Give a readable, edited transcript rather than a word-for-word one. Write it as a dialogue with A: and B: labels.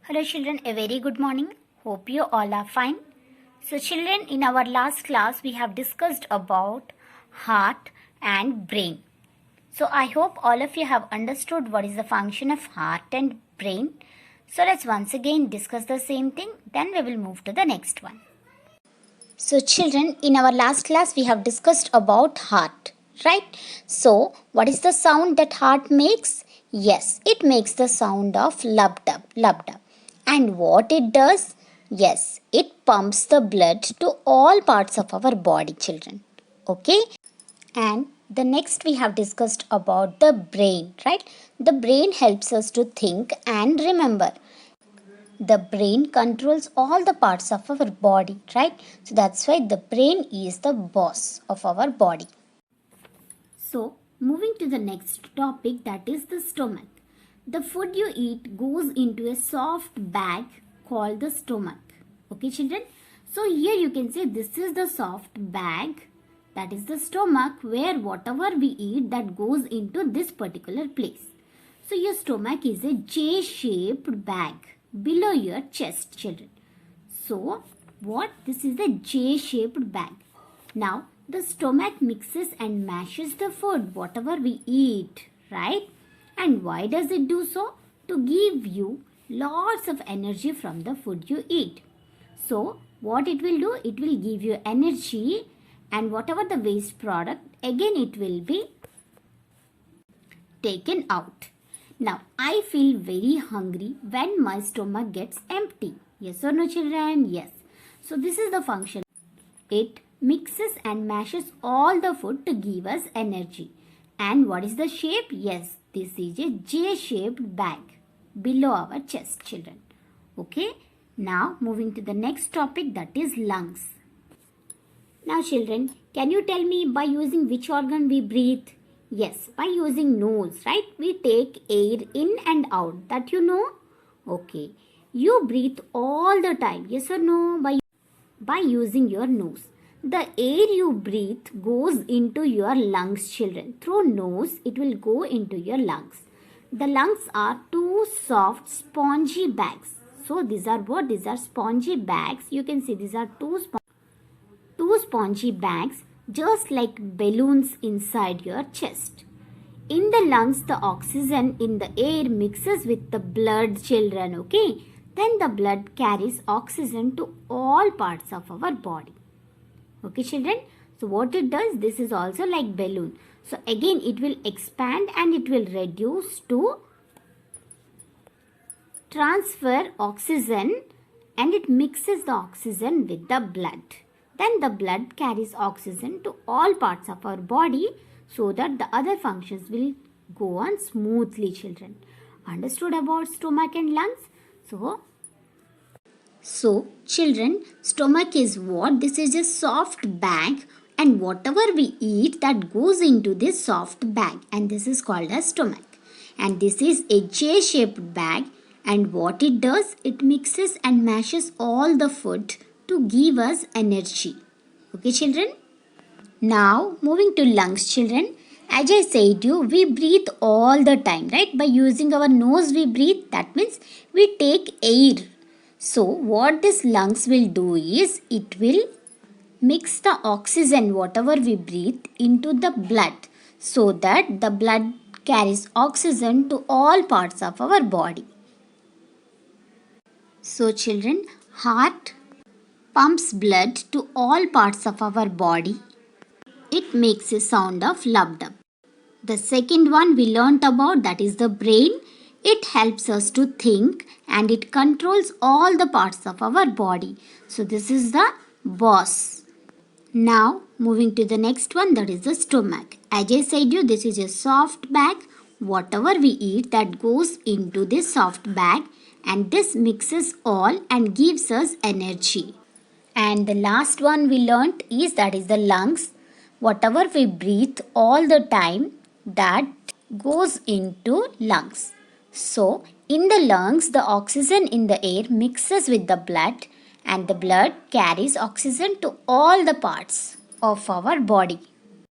A: Hello children, a very good morning. Hope you all are fine. So children, in our last class we have discussed about heart and brain. So I hope all of you have understood what is the function of heart and brain. So let's once again discuss the same thing, then we will move to the next one. So children, in our last class we have discussed about heart, right? So what is the sound that heart makes? Yes, it makes the sound of lub-dub, lub-dub. And what it does? Yes, it pumps the blood to all parts of our body, children. Okay? And the next we have discussed about the brain, right? The brain helps us to think and remember. The brain controls all the parts of our body, right? So that's why the brain is the boss of our body. So, moving to the next topic, that is the stomach. The food you eat goes into a soft bag called the stomach. Okay, children? So, here you can say this is the soft bag, that is the stomach, where whatever we eat that goes into this particular place. So, your stomach is a J-shaped bag below your chest, children. So, what? This is a J-shaped bag. Now, the stomach mixes and mashes the food, whatever we eat, right? And why does it do so? To give you lots of energy from the food you eat. So, what it will do? It will give you energy, and whatever the waste product, again it will be taken out. Now, I feel very hungry when my stomach gets empty. Yes or no, children? Yes. So, this is the function. It mixes and mashes all the food to give us energy. And what is the shape? Yes, this is a J-shaped bag below our chest, children. Okay. Now, moving to the next topic, that is lungs. Now, children, can you tell me by using which organ we breathe? Yes, by using nose, right? We take air in and out. That you know? Okay. You breathe all the time. Yes or no? By using your nose. The air you breathe goes into your lungs, children. Through nose, it will go into your lungs. The lungs are two soft, spongy bags. So, these are what? These are spongy bags. You can see these are two spongy bags, just like balloons inside your chest. In the lungs, the oxygen in the air mixes with the blood, children, okay? Then the blood carries oxygen to all parts of our body. Okay, children? So, what it does, this is also like balloon. So, again, it will expand and it will reduce to transfer oxygen, and it mixes the oxygen with the blood. Then the blood carries oxygen to all parts of our body so that the other functions will go on smoothly, children. Understood about stomach and lungs? So, children, stomach is what? This is a soft bag, and whatever we eat that goes into this soft bag, and this is called as stomach. And this is a J-shaped bag, and what it does? It mixes and mashes all the food to give us energy. Okay, children? Now, moving to lungs, children. As I said you, we breathe all the time, right? By using our nose we breathe. That means we take air. So, what this lungs will do is, it will mix the oxygen, whatever we breathe, into the blood, so that the blood carries oxygen to all parts of our body. So, children, heart pumps blood to all parts of our body. It makes a sound of lub-dub. The second one we learnt about, that is the brain. It helps us to think and it controls all the parts of our body. So, this is the boss. Now, moving to the next one, that is the stomach. As I said you, this is a soft bag. Whatever we eat that goes into this soft bag, and this mixes all and gives us energy. And the last one we learnt is, that is the lungs. Whatever we breathe all the time, that goes into lungs. So, in the lungs, the oxygen in the air mixes with the blood, and the blood carries oxygen to all the parts of our body.